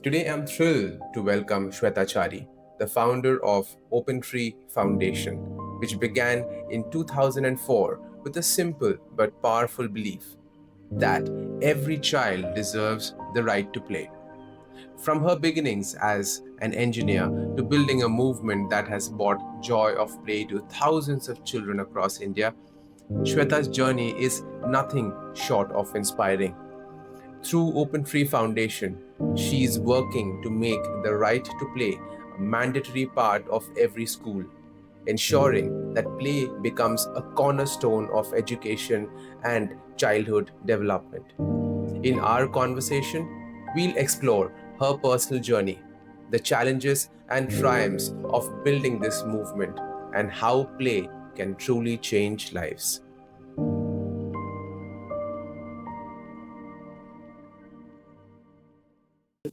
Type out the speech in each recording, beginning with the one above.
Today I'm thrilled to welcome Shweta Chari, the founder of Open Tree Foundation, which began in 2004 with a simple but powerful belief that every child deserves the right to play. From her beginnings as an engineer to building a movement that has brought joy of play to thousands of children across India, Shweta's journey is nothing short of inspiring. Through Open Tree Foundation, she is working to make the right to play a mandatory part of every school, ensuring that play becomes a cornerstone of education and childhood development. In our conversation, we'll explore her personal journey, the challenges and triumphs of building this movement, and how play can truly change lives.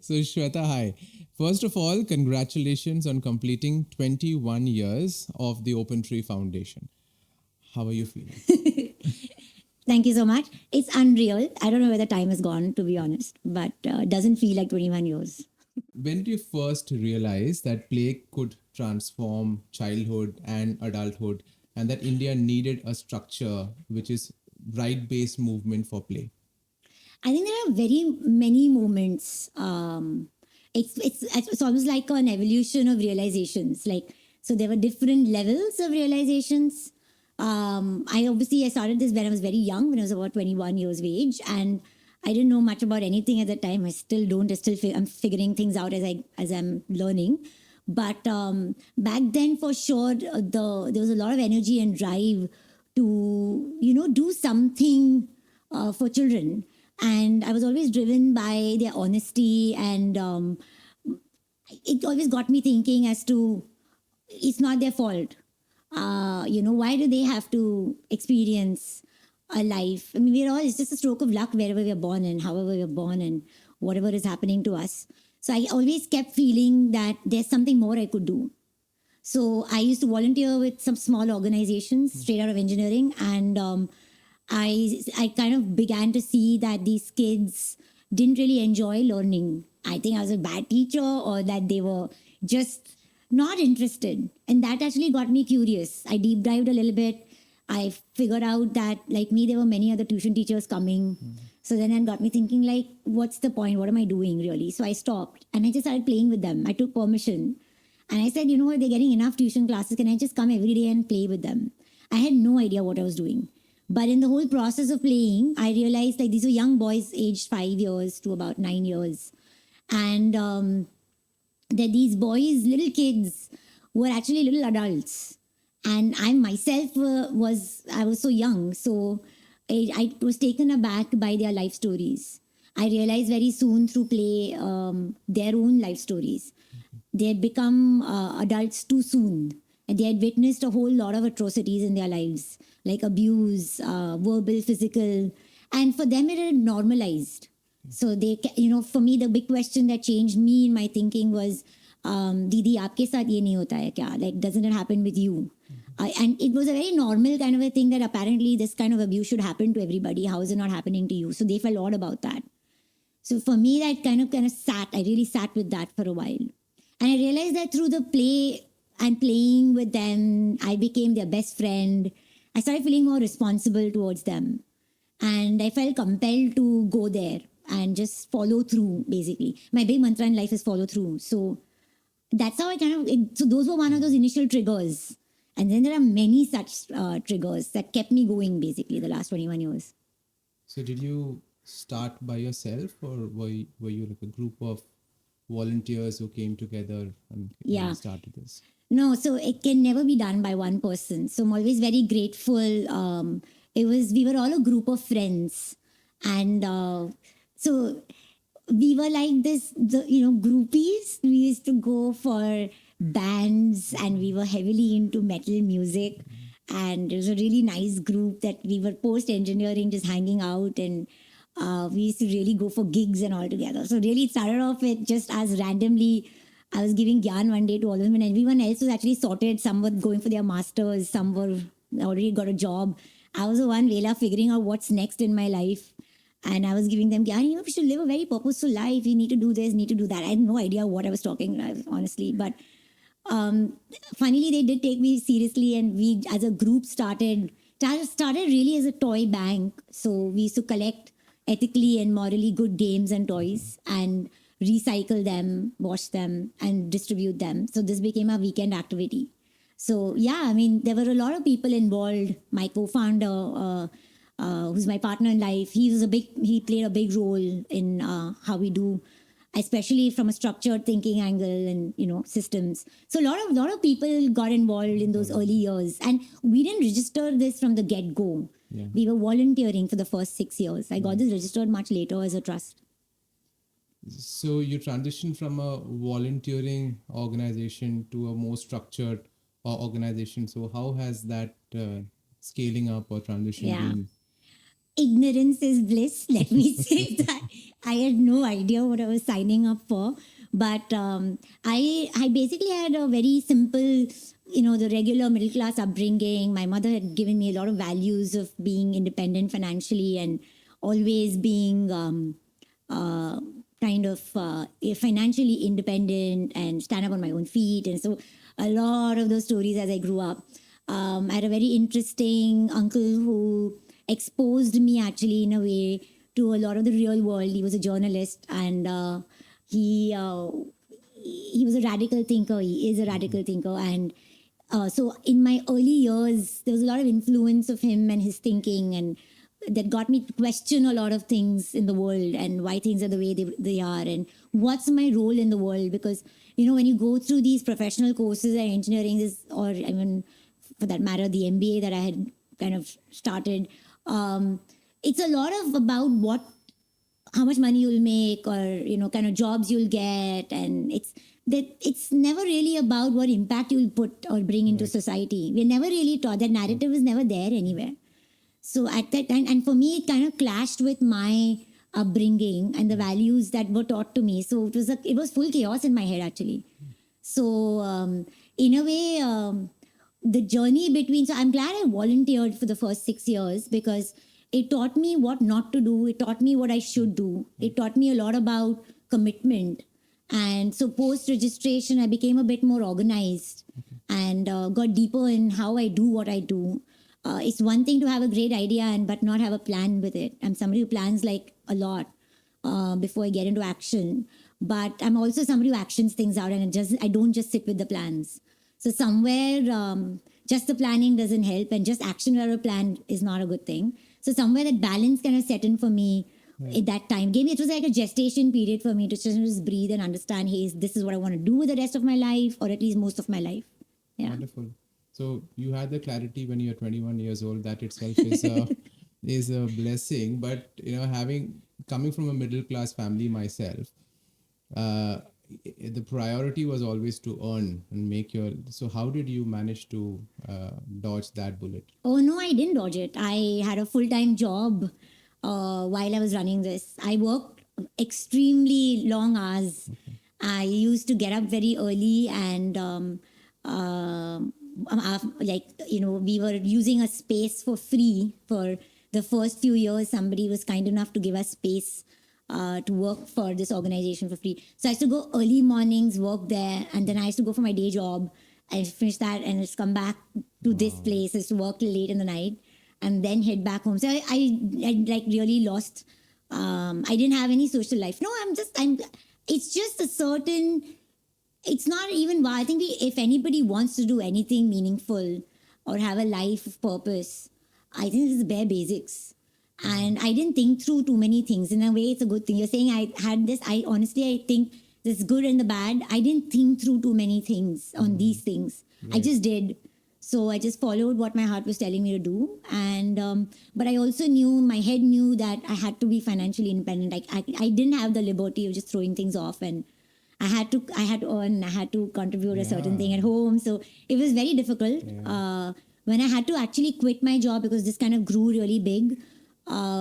So, Shweta, hi. First of all, congratulations on completing 21 years of the Open Tree Foundation. How are you feeling? Thank you so much. It's unreal. I don't know where the time has gone, to be honest, but doesn't feel like 21 years. When did you first realize that play could transform childhood and adulthood, and that India needed a structure which is right based movement for play? I think there are very many moments. It's almost like an evolution of realizations. Like, so there were different levels of realizations. I started this when I was very young, when I was about 21 years of age, and I didn't know much about anything at the time. I still don't. I'm figuring things out as I'm learning. But back then, for sure, there was a lot of energy and drive to do something for children, and I was always driven by their honesty, and it always got me thinking as to it's not their fault. Why do they have to experience a life? I mean, it's just a stroke of luck wherever we're born and however we're born and whatever is happening to us. So I always kept feeling that there's something more I could do. So I used to volunteer with some small organizations straight out of engineering, and I kind of began to see that these kids didn't really enjoy learning. I think I was a bad teacher, or that they were just not interested. And that actually got me curious. I deep dived a little bit. I figured out that, like me, there were many other tuition teachers coming. So then it got me thinking, like, what's the point? What am I doing really? So I stopped and I just started playing with them. I took permission and I said, you know what, they're getting enough tuition classes. Can I just come every day and play with them? I had no idea what I was doing. But in the whole process of playing, I realized like these were young boys aged 5 years to about 9 years. And that these boys, little kids, were actually little adults. And I myself I was so young. So I was taken aback by their life stories. I realized very soon through play their own life stories. They had become adults too soon, and they had witnessed a whole lot of atrocities in their lives, like abuse, verbal, physical, and for them it had normalized. So for me, the big question that changed me in my thinking was, Didi, आपके साथ ये नहीं होता है क्या? Like, doesn't it happen with you? And it was a very normal kind of a thing that apparently this kind of abuse should happen to everybody. How is it not happening to you? So they felt odd about that. So for me, that kind of I really sat with that for a while. And I realized that through the play and playing with them, I became their best friend. I started feeling more responsible towards them. And I felt compelled to go there and just follow through, basically. My big mantra in life is follow through. So that's how so those were one of those initial triggers. And then there are many such triggers that kept me going, basically, the last 21 years. So, did you start by yourself, or were you like a group of volunteers who came together and started this? No, so it can never be done by one person. So I'm always very grateful. We were all a group of friends, and so we were like groupies. We used to go for bands, and we were heavily into metal music. And it was a really nice group that we were post engineering, just hanging out, and we used to really go for gigs and all together. So really, it started off with just as randomly. I was giving gyan one day to all of them, and everyone else was actually sorted. Some were going for their masters, some were already got a job. I was the one, Vela, figuring out what's next in my life. And I was giving them, yeah, we should live a very purposeful life. You need to do this, need to do that. I had no idea what I was talking, honestly. But funnily, they did take me seriously, and we, as a group, started really as a toy bank. So we used to collect ethically and morally good games and toys and recycle them, wash them, and distribute them. So this became a weekend activity. So yeah, I mean, there were a lot of people involved. My co-founder, who's my partner in life, he played a big role in how we do, especially from a structured thinking angle and systems. So a lot of people got involved in those early years, and we didn't register this from the get go. Yeah. We were volunteering for the first 6 years. I got this registered much later as a trust. So you transitioned from a volunteering organization to a more structured organization. So how has that scaling up or transition Yeah. been? Ignorance is bliss. Let me say that I had no idea what I was signing up for. But I basically had a very simple, the regular middle class upbringing. My mother had given me a lot of values of being independent financially and always being financially independent and stand up on my own feet. And so a lot of those stories as I grew up. I had a very interesting uncle who exposed me actually in a way to a lot of the real world. He was a journalist, and he was a radical thinker. He is a radical thinker, and so in my early years, there was a lot of influence of him and his thinking, and that got me to question a lot of things in the world and why things are the way they are, and what's my role in the world. Because when you go through these professional courses like engineering, or even for that matter the MBA that I had kind of started, it's a lot of about how much money you'll make, or kind of jobs you'll get, and it's never really about what impact you'll put or bring into society. We're never really taught. That narrative is never there anywhere. So at that time, and for me, it kind of clashed with my upbringing and the values that were taught to me. So it was full chaos in my head actually. So in a way, the journey between, so I'm glad I volunteered for the first 6 years, because it taught me what not to do. It taught me what I should do. It taught me a lot about commitment. And so post registration, I became a bit more organized and got deeper in how I do what I do. It's one thing to have a great idea but not have a plan with it. I'm somebody who plans like a lot before I get into action. But I'm also somebody who actions things out, and I don't just sit with the plans. So somewhere, just the planning doesn't help, and just action without a plan is not a good thing. So somewhere that balance kind of set in for me at that time. It was like a gestation period for me to just breathe and understand, hey, this is what I want to do with the rest of my life, or at least most of my life. Yeah. Wonderful. So you had the clarity when you're 21 years old. That itself is a blessing. But coming from a middle class family myself, the priority was always to earn and make so how did you manage to dodge that bullet? Oh no, I didn't dodge it. I had a full-time job while I was running this. I worked extremely long hours. Okay. I used to get up very early, and we were using a space for free for the first few years. Somebody was kind enough to give us space to work for this organization for free. So I used to go early mornings, work there, and then I used to go for my day job. I finish that and just come back to this place. I used to work till late in the night and then head back home. So I like really lost. I didn't have any social life. No, it's just a certain. It's not even. I think if anybody wants to do anything meaningful or have a life of purpose, I think this is bare basics. And I didn't think through too many things. In a way, it's a good thing. You're saying I had this. I think this good and the bad. I didn't think through too many things on these things. Right. I just did. So I just followed what my heart was telling me to do. And but I also my head knew that I had to be financially independent. I didn't have the liberty of just throwing things off, and I had to earn. I had to contribute a certain thing at home. So it was very difficult. Yeah. When I had to actually quit my job because this kind of grew really big.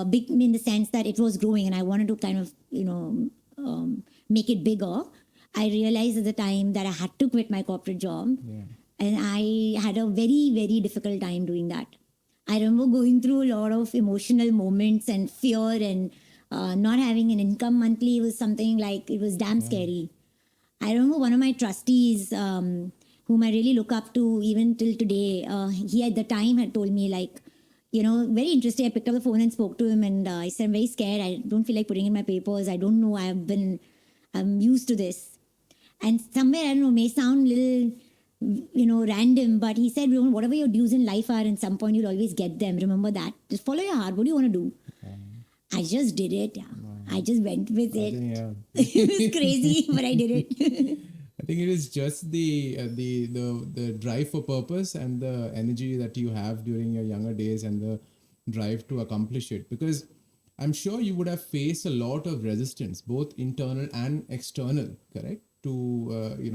Big in the sense that it was growing and I wanted to kind of, make it bigger. I realized at the time that I had to quit my corporate job. Yeah. And I had a very, very difficult time doing that. I remember going through a lot of emotional moments and fear and not having an income monthly was something like, it was damn scary. I remember one of my trustees, whom I really look up to even till today, he at the time had told me, like, very interesting. I picked up the phone and spoke to him, and I said, I'm very scared. I don't feel like putting in my papers. I don't know. I'm used to this. And somewhere, I don't know, may sound little, random, but he said, whatever your dues in life are, in some point you'll always get them. Remember that. Just follow your heart. What do you want to do? I just did it. Yeah. I just went with it. Yeah. It was crazy, but I did it. I think it is just the drive for purpose and the energy that you have during your younger days and the drive to accomplish it. Because I'm sure you would have faced a lot of resistance, both internal and external, correct? To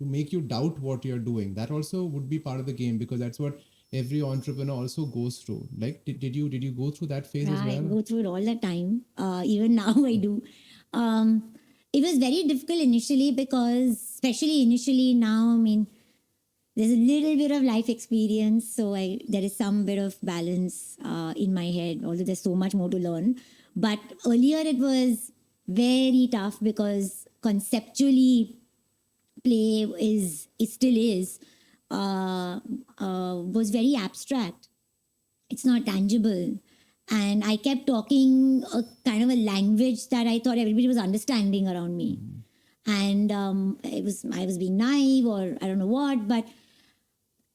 make you doubt what you're doing. That also would be part of the game, because that's what every entrepreneur also goes through. Like, did you go through that phase as I well? go through it all the time. Even now I do. It was very difficult initially because, especially initially now, I mean, there's a little bit of life experience, so there is some bit of balance in my head, although there's so much more to learn. But earlier it was very tough because conceptually, play it still is, was very abstract. It's not tangible. And I kept talking a kind of a language that I thought everybody was understanding around me. And I was being naive, or I don't know what, but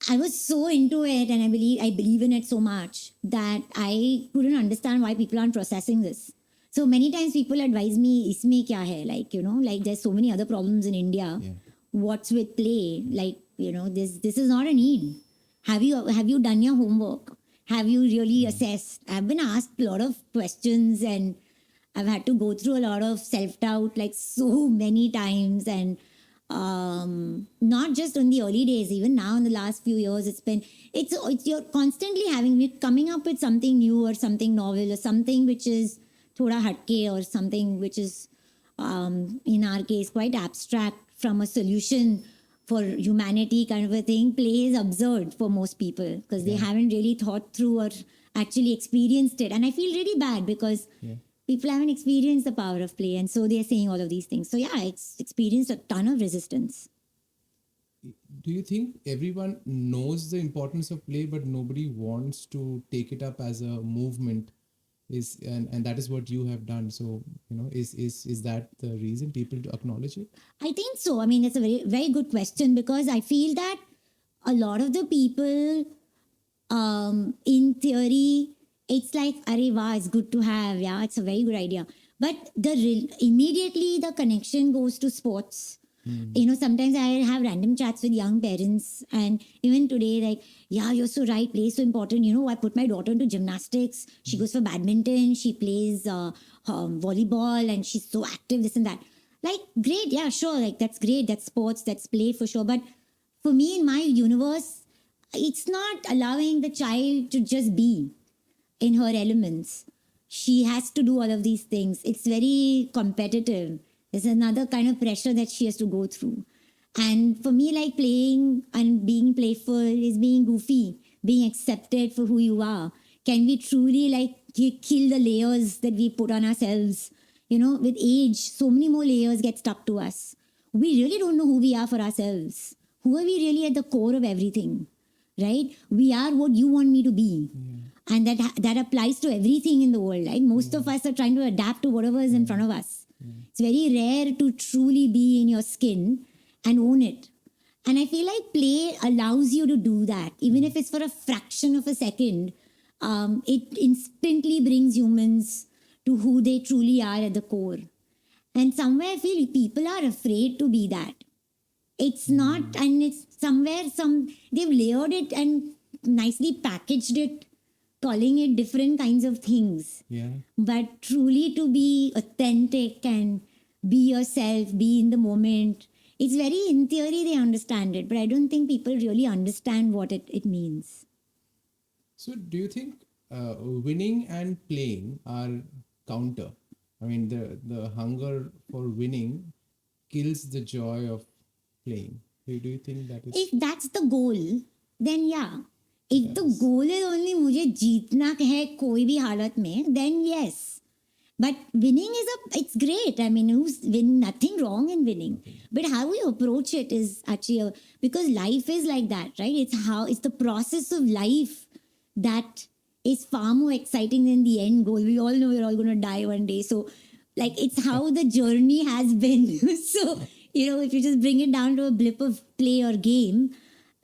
I was so into it, and I believe in it so much that I couldn't understand why people aren't processing this. So many times people advise me, isme kya hai? Like, like there's so many other problems in India. Yeah. What's with play? Like, this is not a need. Have you done your homework? Have you really assessed? I've been asked a lot of questions, and I've had to go through a lot of self-doubt, like so many times. And not just in the early days, even now in the last few years, it's you're constantly coming up with something new or something novel or something which is thoda hatke or something which is, in our case, quite abstract from a solution for humanity kind of a thing. Play is absurd for most people because they haven't really thought through or actually experienced it. And I feel really bad because people haven't experienced the power of play, and so they're saying all of these things. So yeah, it's experienced a ton of resistance. Do you think everyone knows the importance of play, but nobody wants to take it up as a movement? And that is what you have done. So, is that the reason people to acknowledge it? I think so. I mean, that's a very, very good question, because I feel that a lot of the people, in theory, it's like, arey wah, it's good to have. Yeah, it's a very good idea. But immediately the connection goes to sports. Sometimes I have random chats with young parents, and even today, like, yeah, you're so right, play is so important. I put my daughter into gymnastics. She goes for badminton, she plays volleyball, and she's so active, this and that. Like, great, yeah, sure, like, that's great, that's sports, that's play for sure. But for me, in my universe, it's not allowing the child to just be in her elements. She has to do all of these things. It's very competitive. There's another kind of pressure that she has to go through. And for me, like, playing and being playful is being goofy, being accepted for who you are. Can we truly, like, kill the layers that we put on ourselves? With age, so many more layers get stuck to us. We really don't know who we are for ourselves. Who are we really at the core of everything, right? We are what you want me to be. And that applies to everything in the world, right? Most of us are trying to adapt to whatever is in front of us. It's very rare to truly be in your skin and own it. And I feel like play allows you to do that. Even if it's for a fraction of a second, it instantly brings humans to who they truly are at the core. And somewhere I feel people are afraid to be that. It's not, and it's somewhere they've layered it and nicely packaged it, calling it different kinds of things. Yeah. But truly to be authentic and be yourself, be in the moment, it's very, in theory, they understand it, but I don't think people really understand what it means. So do you think winning and playing are counter? I mean, the hunger for winning kills the joy of playing. Do you think that is... If that's the goal, then yeah. If the goal is only मुझे जीतना है कोई भी हालत में, then yes. But winning it's great. I mean, nothing wrong in winning. But how you approach it is actually, because life is like that, right? It's the process of life that is far more exciting than the end goal. We all know we're all going to die one day. So, like, it's how the journey has been. So, if you just bring it down to a blip of play or game,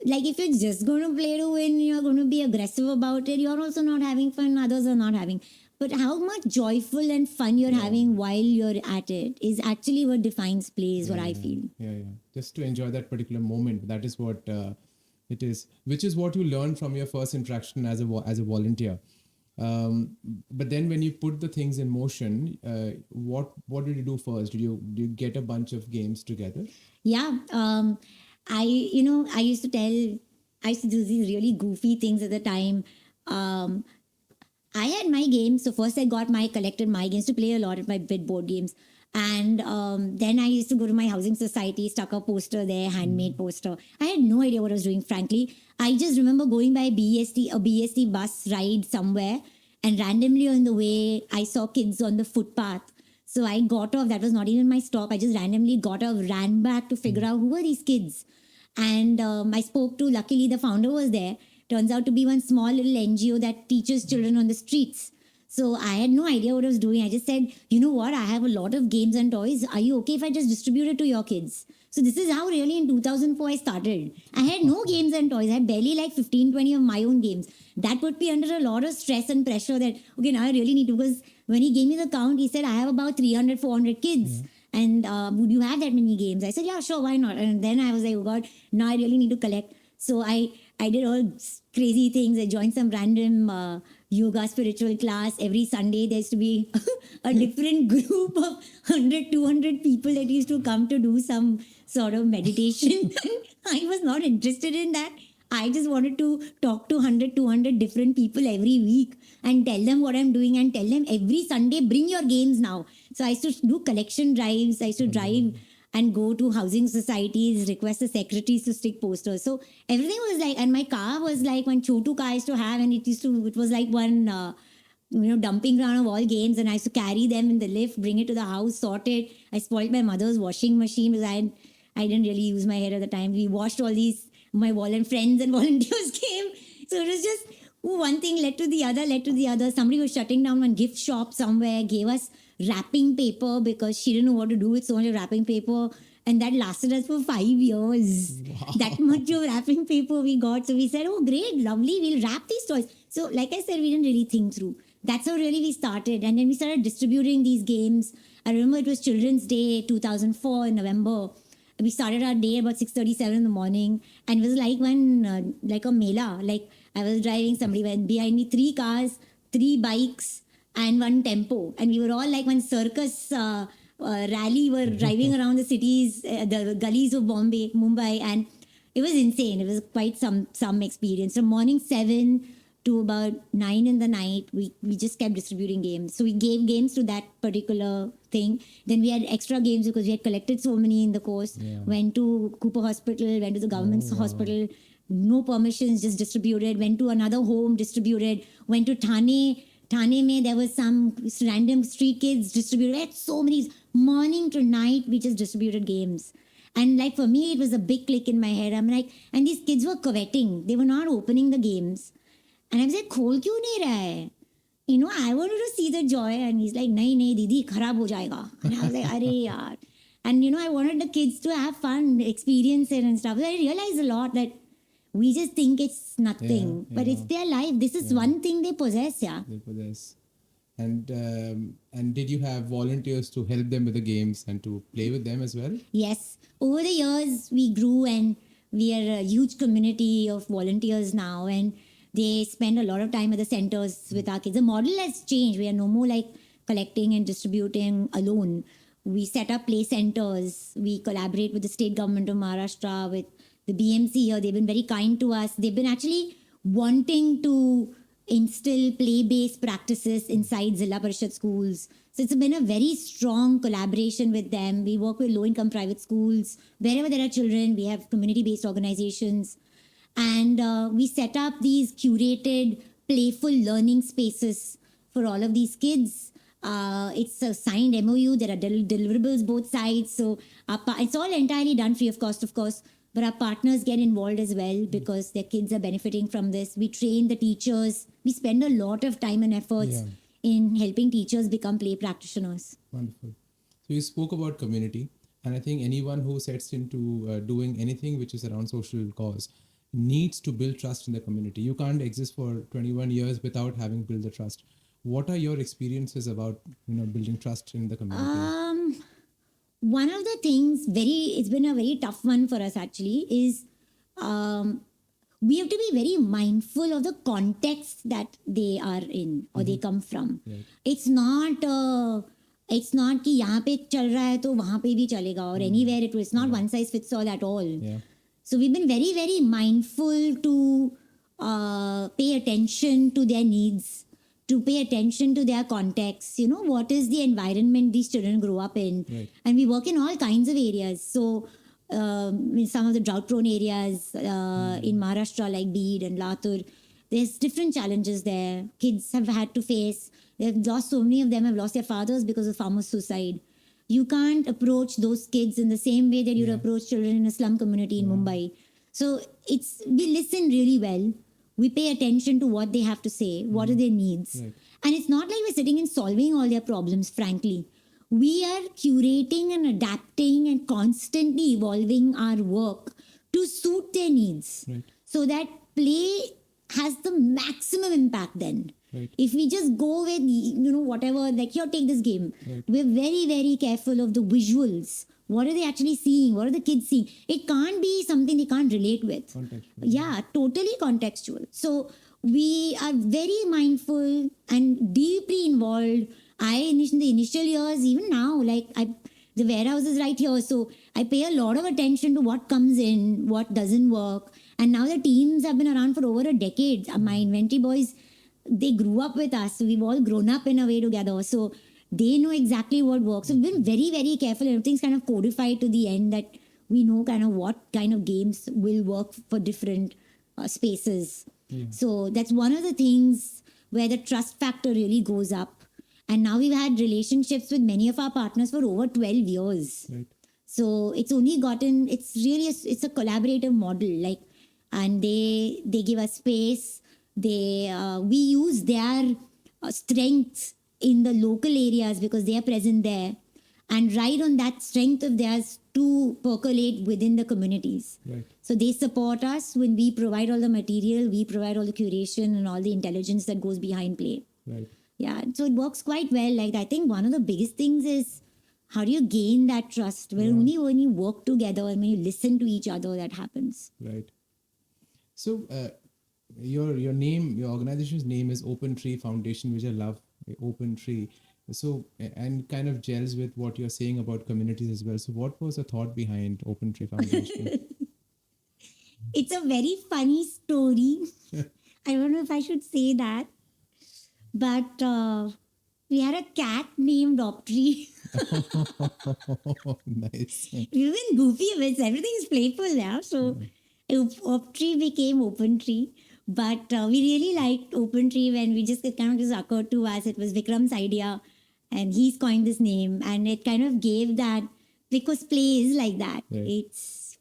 like if you're just going to play to win, you're going to be aggressive about it, you're also not having fun, others are not having. But how much joyful and fun you're having while you're at it is actually what defines play, is what I feel. Yeah. Just to enjoy that particular moment. That is what it is, which is what you learn from your first interaction as a volunteer. But then when you put the things in motion, what did you do first? Did you get a bunch of games together? Yeah. I used to do these really goofy things at the time. I had my games. So first I collected my games to play a lot of my bit board games. And then I used to go to my housing society, stuck a poster there, handmade poster. I had no idea what I was doing, frankly. I just remember going by a BST bus ride somewhere, and randomly on the way, I saw kids on the footpath. So I got off. That was not even my stop. I just randomly got off, ran back to figure out who are these kids. And I spoke to, luckily the founder was there. Turns out to be one small little NGO that teaches children on the streets. So I had no idea what I was doing. I just said, you know what? I have a lot of games and toys. Are you okay if I just distribute it to your kids? So this is how really in 2004 I started. I had no games and toys. I had barely like 15, 20 of my own games. That put me under a lot of stress and pressure that, okay, now I really need to, because when he gave me the count, he said, I have about 300, 400 kids. And would you have that many games? I said, yeah, sure, why not? And then I was like, oh God, now I really need to collect. So I did all crazy things. I joined some random yoga spiritual class. Every Sunday there used to be a different group of 100, 200 people that used to come to do some sort of meditation. I was not interested in that. I just wanted to talk to 100, 200 different people every week and tell them what I'm doing and tell them every Sunday, bring your games now. So I used to do collection drives. I used to drive and go to housing societies, request the secretaries to stick posters. So everything was like, and my car was like one Chotu car I used to have, and it was like one, dumping ground of all games, and I used to carry them in the lift, bring it to the house, sort it. I spoiled my mother's washing machine because I didn't really use my hair at the time. We washed all these, my friends and volunteers came. So it was just one thing led to the other. Somebody was shutting down one gift shop somewhere, gave us wrapping paper because she didn't know what to do with so much of wrapping paper. And that lasted us for 5 years. Wow. That much of wrapping paper we got. So we said, oh, great, lovely, we'll wrap these toys. So like I said, we didn't really think through. That's how really we started. And then we started distributing these games. I remember it was Children's Day 2004 in November. We started our day about 6:37 in the morning. And it was like like a mela. Like I was driving, somebody went behind me, 3 cars, 3 bikes, and 1 tempo. And we were all like one circus rally. Were driving around the cities, the gullies of Mumbai. And it was insane. It was quite some experience. From morning 7 to about 9 in the night, we just kept distributing games. So we gave games to that particular thing. Then we had extra games because we had collected so many in the course. Yeah. Went to Cooper Hospital, went to the government's hospital. No permissions, just distributed. Went to another home, distributed. Went to Thane. Thane, there was some random street kids distributed. We had so many. Morning to night, we just distributed games. And like for me, it was a big click in my head. I'm like, and these kids were coveting. They were not opening the games. And I was like, खोल क्यों नहीं रहा है? I wanted to see the joy. And he's like, नहीं, दीदी, खराब हो जाएगा. And I was like, अरे यार. And I wanted the kids to have fun, experience it and stuff. So I realized a lot that we just think it's nothing, but it's their life. This is one thing they possess, yeah. They possess. And did you have volunteers to help them with the games and to play with them as well? Yes. Over the years, we grew and we are a huge community of volunteers now. And they spend a lot of time at the centers with our kids. The model has changed. We are no more like collecting and distributing alone. We set up play centers. We collaborate with the state government of Maharashtra, with the BMC here. They've been very kind to us. They've been actually wanting to instill play-based practices inside Zilla Parishad schools. So it's been a very strong collaboration with them. We work with low-income private schools. Wherever there are children, we have community-based organizations. And we set up these curated, playful learning spaces for all of these kids. It's a signed MOU. There are deliverables both sides. So it's all entirely done free of cost, of course. But our partners get involved as well because their kids are benefiting from this. We train the teachers. We spend a lot of time and efforts Yeah. in helping teachers become play practitioners. Wonderful. So you spoke about community, and I think anyone who sets into doing anything which is around social cause needs to build trust in the community. You can't exist for 21 years without having built the trust. What are your experiences about building trust in the community? One of the things, it's been a very tough one for us actually, is we have to be very mindful of the context that they are in or they come from. Right. It's not कि यहाँ पे चल रहा है तो वहाँ पे भी चलेगा or anywhere it's not one size fits all at all. Yeah. So we've been very, very mindful to pay attention to their needs, to pay attention to their context. What is the environment these children grow up in? Right. And we work in all kinds of areas. So in some of the drought-prone areas in Maharashtra like Beed and Latur, there's different challenges there. Kids have had to face. So many of them have lost their fathers because of farmer suicide. You can't approach those kids in the same way that you'd approach children in a slum community in Mumbai. So we listen really well. We pay attention to what they have to say, what are their needs. Right. And it's not like we're sitting and solving all their problems, frankly. We are curating and adapting and constantly evolving our work to suit their needs. Right. So that play has the maximum impact then. Right. If we just go with, whatever, like, here, take this game. Right. We're very, very careful of the visuals. What are they actually seeing? What are the kids seeing? It can't be something they can't relate with. Contextual. Yeah, totally contextual. So we are very mindful and deeply involved. In the initial years, even now, the warehouse is right here. So I pay a lot of attention to what comes in, what doesn't work. And now the teams have been around for over a decade. My inventory boys, they grew up with us. So we've all grown up in a way together. So they know exactly what works. So we've been very, very careful. Everything's kind of codified to the end that we know kind of what kind of games will work for different spaces. Yeah. So that's one of the things where the trust factor really goes up. And now we've had relationships with many of our partners for over 12 years. Right. So it's only gotten, it's a collaborative model. And they give us space. We use their strengths in the local areas because they are present there, and ride on that strength of theirs to percolate within the communities. Right. So they support us when we provide all the material, we provide all the curation and all the intelligence that goes behind play. Right. Yeah, so it works quite well. I think one of the biggest things is how do you gain that trust? Only when you work together and when you listen to each other that happens. Right. So your name, your organization's name is Open Tree Foundation, which I love. Open Tree. So and kind of gels with what you're saying about communities as well. So what was the thought behind Open Tree Foundation? It's a very funny story. I don't know if I should say that, but we had a cat named Optree. Nice. We've been goofy with everything is playful now. So Optree became Open Tree. But we really liked Open Tree when it kind of just occurred to us. It was Vikram's idea and he's coined this name, and it kind of gave that, because play is like that. Right.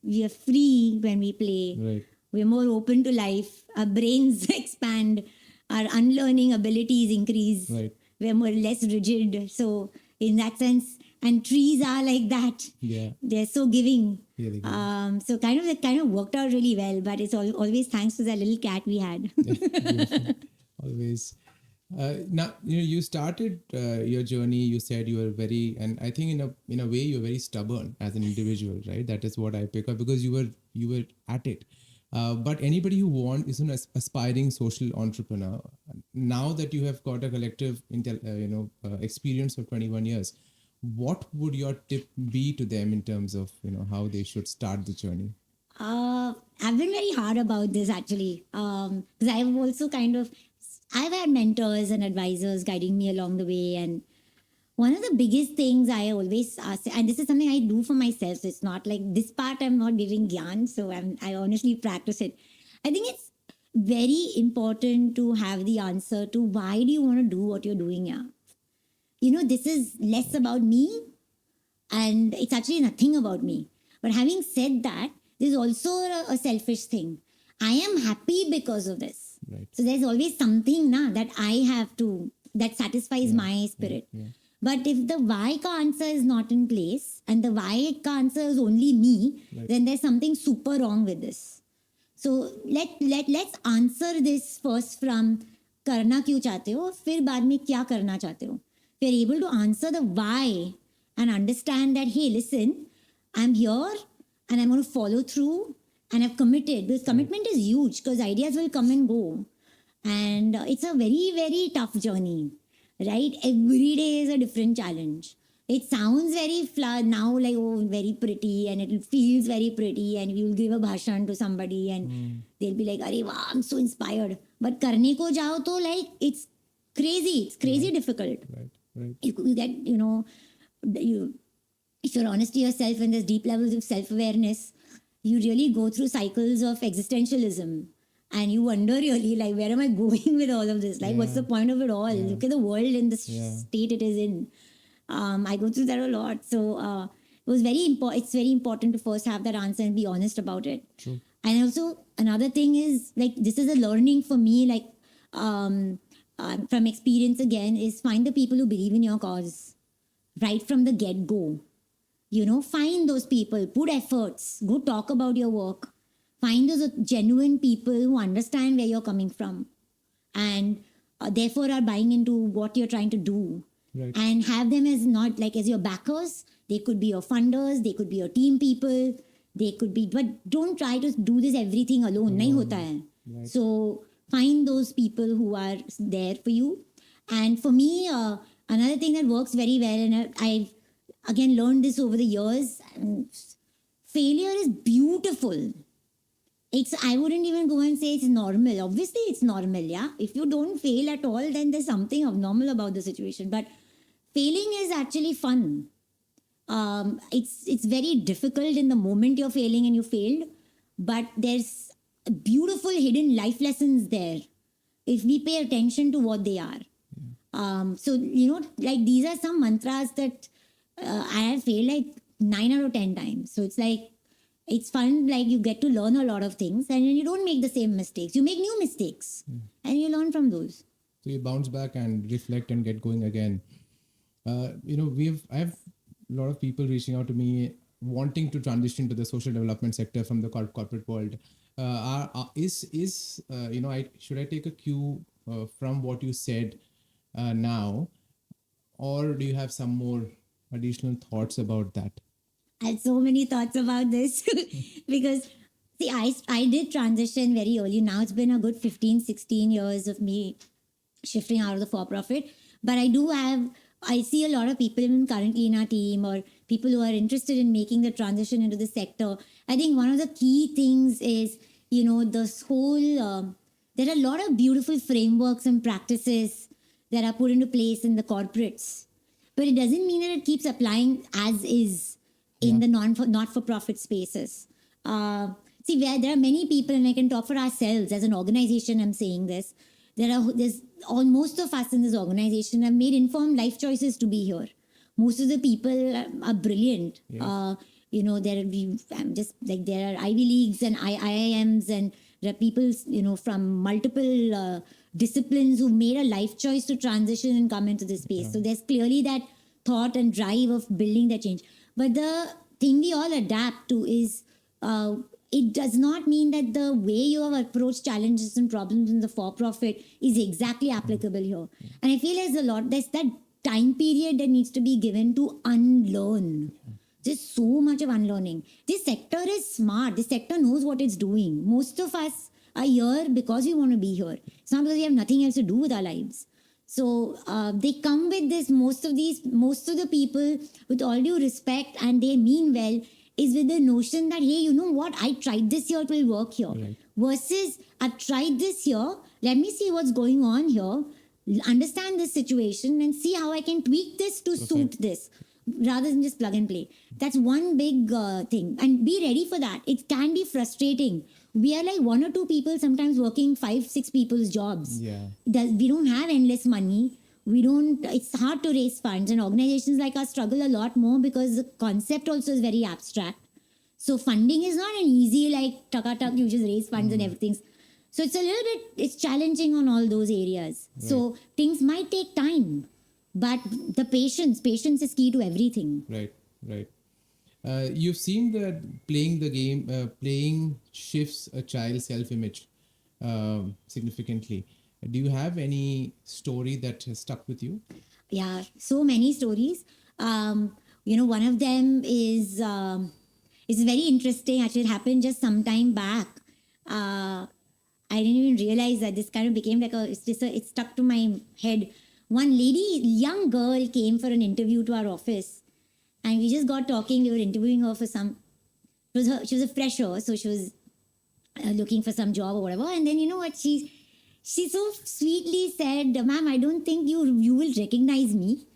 We are free when we play. Right. We're more open to life. Our brains expand. Our unlearning abilities increase. Right. We're less rigid. So in that sense, and trees are like that. Yeah. They're so giving. Really good. So it kind of worked out really well, but it's always thanks to that little cat we had. Beautiful. Always. Now you started your journey. You said you were very, and I think in a way you're very stubborn as an individual, right? That is what I pick up, because you were at it. But anybody who is an aspiring social entrepreneur, now that you have got a collective experience for 21 years, what would your tip be to them in terms of how they should start the journey? I've been very hard about this actually, because I've had mentors and advisors guiding me along the way, and one of the biggest things I always ask, and this is something I do for myself, so it's not like this part I'm not giving gyan, so I honestly practice it. I think it's very important to have the answer to why do you want to do what you're doing here. this is less about me and it's actually nothing about me. But having said that, there's also a selfish thing. I am happy because of this. Right. So there's always something that I have to, that satisfies my spirit. But if the why ka answer is not in place and the why ka answer is only me, then there's something super wrong with this. So let's answer this first from करना क्यों चाहते हो, फिर बाद में क्या करना चाहते हो. If you're able to answer the why and understand that, hey, listen, I'm here and I'm going to follow through and I've committed. Because commitment is huge because ideas will come and go. And it's a very, very tough journey, right? Every day is a different challenge. It sounds very now like, oh, very pretty, and it feels very pretty, and you'll give a bhashan to somebody and they'll be like, Arey, wow, I'm so inspired. But karne ko jao to, like, it's crazy difficult. Right. You get, if you're honest to yourself and there's deep levels of self-awareness, you really go through cycles of existentialism. And you wonder really, like, where am I going with all of this? Like, what's the point of it all? Look at the world in the state it is in. I go through that a lot. So it was very important. It's very important to first have that answer and be honest about it. True. And also another thing is, like, this is a learning for me, like, from experience again, is find the people who believe in your cause right from the get-go. Find those people, put efforts, go talk about your work. Find those genuine people who understand where you're coming from and therefore are buying into what you're trying to do. Right. And have them as not like as your backers. They could be your funders, they could be your team people, they could be, but don't try to do this everything alone. Nahi hota hai. Right. So find those people who are there for you. And for me, another thing that works very well, and I've again learned this over the years, failure is beautiful. I wouldn't even go and say it's normal. Obviously, it's normal, yeah. If you don't fail at all, then there's something abnormal about the situation. But failing is actually fun. It's very difficult in the moment you're failing and you failed, but there's beautiful hidden life lessons there if we pay attention to what they are. So, like, these are some mantras that I have failed like 9 out of 10 times. So it's like, it's fun, like you get to learn a lot of things and you don't make the same mistakes. You make new mistakes and you learn from those. So you bounce back and reflect and get going again. I have a lot of people reaching out to me wanting to transition to the social development sector from the corporate world. Should I take a cue from what you said now, or do you have some more additional thoughts about that? I had so many thoughts about this because, see, I did transition very early. Now it's been a good 15, 16 years of me shifting out of the for-profit. But I see a lot of people even currently in our team or people who are interested in making the transition into the sector. I think one of the key things is, this whole, there are a lot of beautiful frameworks and practices that are put into place in the corporates. But it doesn't mean that it keeps applying as is in the not-for-profit spaces. See, there are many people, and I can talk for ourselves as an organization, I'm saying this. Most of us in this organization have made informed life choices to be here. Most of the people are brilliant. Yeah. There are Ivy Leagues and IIMs, and there are people, from multiple disciplines who made a life choice to transition and come into this space. So there's clearly that thought and drive of building that change. But the thing we all adapt to is, it does not mean that the way you have approached challenges and problems in the for-profit is exactly applicable here. And I feel there's that time period that needs to be given to unlearn. There's so much of unlearning. This sector is smart. This sector knows what it's doing. Most of us are here because we want to be here. It's not because we have nothing else to do with our lives. So they come with this, most of the people, with all due respect, and they mean well, is with the notion that, hey, you know what, I tried this here, it will work here. Right. Versus, I've tried this here, let me see what's going on here, understand this situation and see how I can tweak this to suit this, rather than just plug and play. That's one big thing. And be ready for that. It can be frustrating. We are like 1 or 2 people sometimes working 5-6 people's jobs. Yeah. We don't have endless money. we don't, it's hard to raise funds, and organizations like us struggle a lot more because the concept also is very abstract. So funding is not an easy, like, tuck, you just raise funds and everything. So it's a little bit, it's challenging on all those areas. So things might take time, but the patience is key to everything. Right. You've seen that playing shifts a child's self-image significantly. Do you have any story that has stuck with you? Yeah, so many stories. One of them is very interesting. Actually, it happened just some time back. I didn't even realize that this kind of became like it stuck to my head. One young girl came for an interview to our office, and we just got talking. We were interviewing her for she was a fresher, so she was looking for some job or whatever. And then, you know what, she so sweetly said, "Ma'am, I don't think you will recognize me."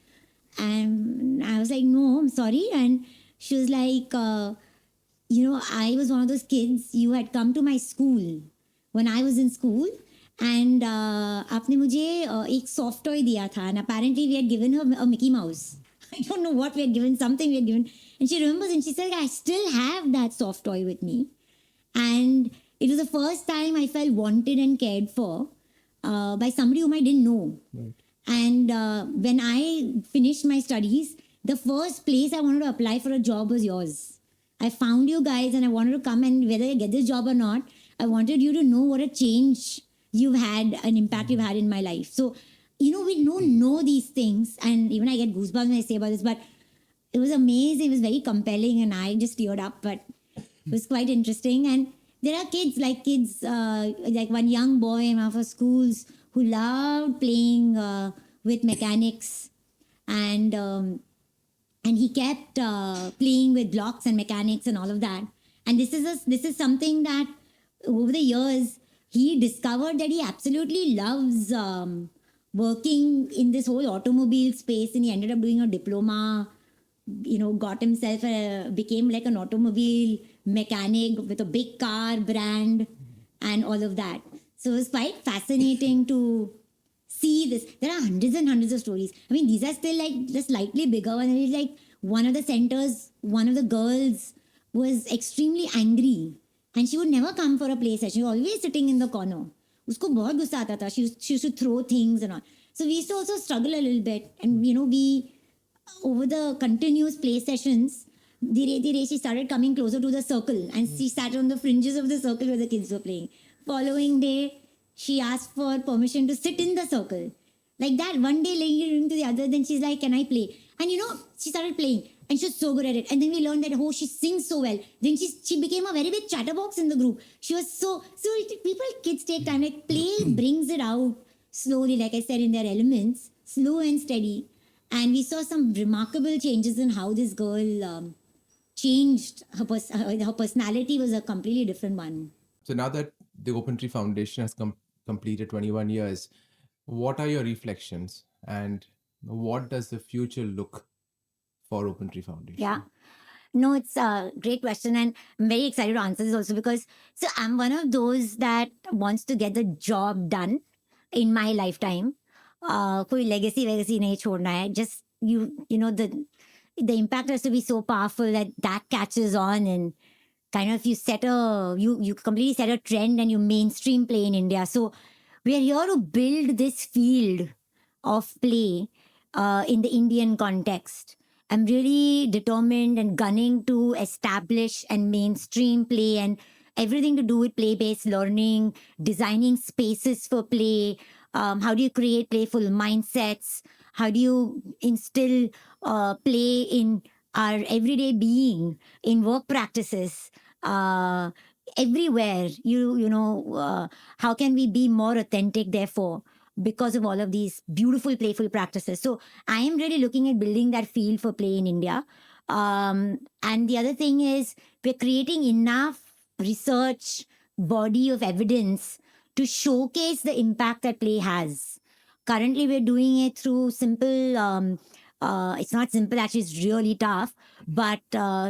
And I was like, "No, I'm sorry." And she was like, "I was one of those kids. You had come to my school when I was in school, and आपने मुझे एक soft toy दिया था, and apparently we had given her a Mickey Mouse. I don't know what we had given, something we had given." And she remembers, and she said, "I still have that soft toy with me." And it was the first time I felt wanted and cared for by somebody whom I didn't know. Right. And when I finished my studies, the first place I wanted to apply for a job was yours. I found you guys, and I wanted to come, and whether I get this job or not, I wanted you to know what a change you've had, an impact you've had in my life. So, we don't know these things, and even I get goosebumps when I say about this, but it was amazing. It was very compelling, and I just teared up, but it was quite interesting. And there are kids, like one young boy in one of our schools who loved playing with mechanics, and he kept playing with blocks and mechanics and all of that. And this is something that over the years he discovered that he absolutely loves working in this whole automobile space, and he ended up doing a diploma. Got himself became like an automobile mechanic with a big car brand and all of that. So it was quite fascinating to see this. There are hundreds and hundreds of stories. I mean, these are still like just slightly bigger. And it's like one of the centers, one of the girls was extremely angry, and she would never come for a play session. She was always sitting in the corner. उसको बहुत गुस्सा आता था. She used to throw things and all. So we used to also struggle a little bit. And, we, over the continuous play sessions, she started coming closer to the circle, and she sat on the fringes of the circle where the kids were playing. Following day, she asked for permission to sit in the circle. Like that, one day leading to the other, then she's like, "Can I play?" And she started playing, and she was so good at it. And then we learned that, she sings so well. Then she became a very big chatterbox in the group. She was kids take time. Like, play brings it out slowly, like I said, in their elements, slow and steady. And we saw some remarkable changes in how this girl changed. Her personality was a completely different one. So now that the Open Tree Foundation has completed 21 years, what are your reflections, and what does the future look for Open Tree Foundation? Yeah. No, it's a great question, and I'm very excited to answer this also because I'm one of those that wants to get the job done in my lifetime. कोई legacy नहीं छोड़ना है. Just the impact has to be so powerful that catches on, and kind of you completely set a trend, and you mainstream play in India. So we are here to build this field of play in the Indian context. I'm really determined and gunning to establish and mainstream play and everything to do with play-based learning, designing spaces for play. How do you create playful mindsets? How do you instill play in our everyday being, in work practices, everywhere? How can we be more authentic, therefore, because of all of these beautiful, playful practices? So I am really looking at building that field for play in India. And the other thing is we're creating enough research body of evidence to showcase the impact that play has. Currently, we're doing it through simple, it's not simple, actually, it's really tough, but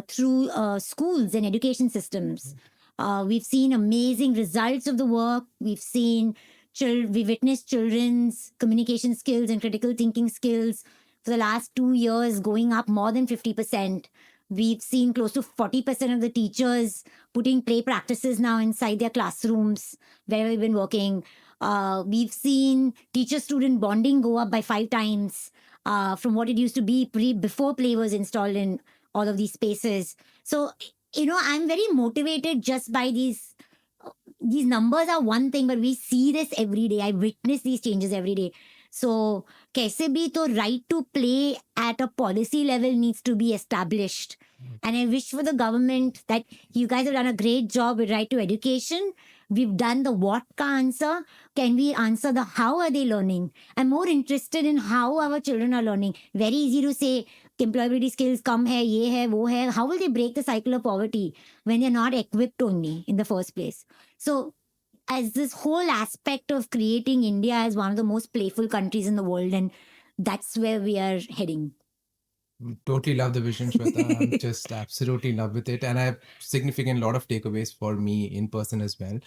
through schools and education systems. We've seen amazing results of the work. We've seen we witnessed children's communication skills and critical thinking skills for the last 2 years going up more than 50%. We've seen close to 40% of the teachers putting play practices now inside their classrooms where we've been working. We've seen teacher-student bonding go up by 5 times from what it used to be before play was installed in all of these spaces. So, I'm very motivated just by these numbers are one thing, but we see this every day. I witness these changes every day. So, kaise bhi to right to play at a policy level needs to be established. And I wish for the government that you guys have done a great job with right to education. We've done the what ka answer. Can we answer the how are they learning? I'm more interested in how our children are learning. Very easy to say employability skills kam hai, ye hai, wo hai. How will they break the cycle of poverty when they're not equipped only in the first place? So as this whole aspect of creating India as one of the most playful countries in the world, and that's where we are heading. Totally love the vision, Shweta. I'm just absolutely in love with it. And I have significant lot of takeaways for me in person as well.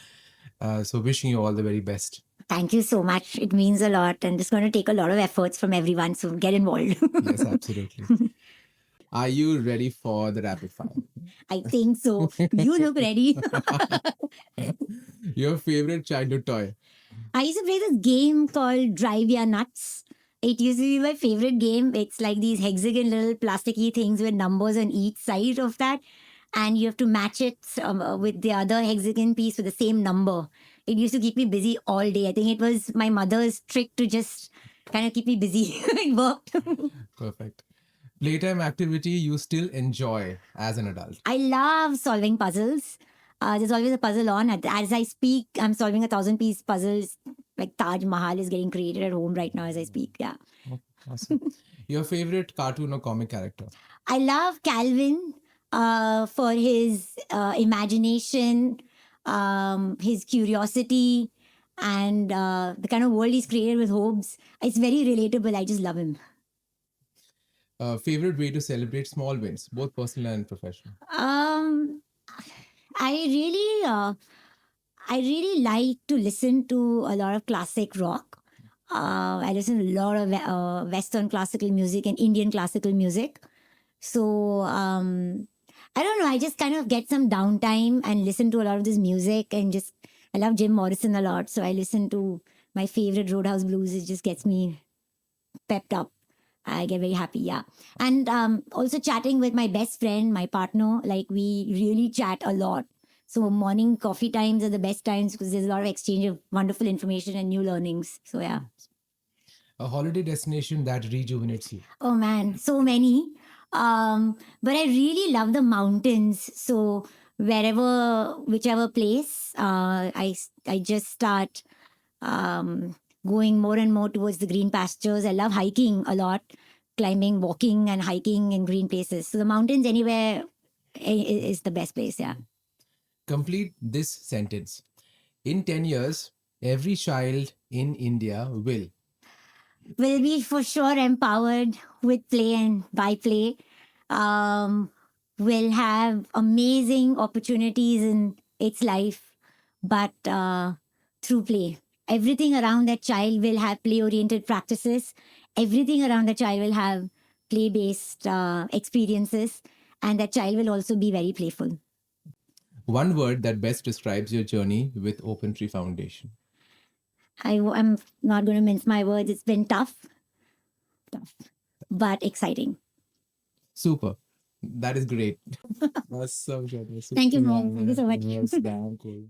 So wishing you all the very best. Thank you so much. It means a lot, and it's going to take a lot of efforts from everyone. So get involved. Yes, absolutely. Are you ready for the rapid fire? I think so. You look ready. Your favorite childhood toy? I used to play this game called Drive Ya Nuts. It used to be my favorite game. It's like these hexagon little plasticky things with numbers on each side of that. And you have to match it with the other hexagon piece with the same number. It used to keep me busy all day. I think it was my mother's trick to just kind of keep me busy. It worked. Perfect. Playtime activity you still enjoy as an adult? I love solving puzzles. There's always a puzzle on. As I speak, I'm solving 1,000-piece puzzles. Like Taj Mahal is getting created at home right now as I speak. Yeah. Awesome. Your favorite cartoon or comic character? I love Calvin for his imagination, his curiosity, and the kind of world he's created with Hobbes. It's very relatable. I just love him. Favorite way to celebrate small wins, both personal and professional? I really like to listen to a lot of classic rock. I listen to a lot of Western classical music and Indian classical music. So I don't know. I just kind of get some downtime and listen to a lot of this music, and I love Jim Morrison a lot. So I listen to my favorite Roadhouse Blues. It just gets me pepped up. I get very happy, yeah. And also chatting with my best friend, my partner, like we really chat a lot. So morning coffee times are the best times because there's a lot of exchange of wonderful information and new learnings. So yeah. A holiday destination that rejuvenates you? Oh man, so many. But I really love the mountains. So whichever place, I just start going more and more towards the green pastures. I love hiking a lot, climbing, walking and hiking in green places. So the mountains anywhere is the best place, yeah. Complete this sentence. In 10 years, every child in India will be for sure empowered with play and by play. Will have amazing opportunities in its life, but through play. Everything around that child will have play-oriented practices. Everything around the child will have play-based experiences, and that child will also be very playful. One word that best describes your journey with Open Tree Foundation. I'm not going to mince my words. It's been tough, but exciting. Super. That is great. Awesome. Thank you, Mo. Thank you so much. Yes, damn cool.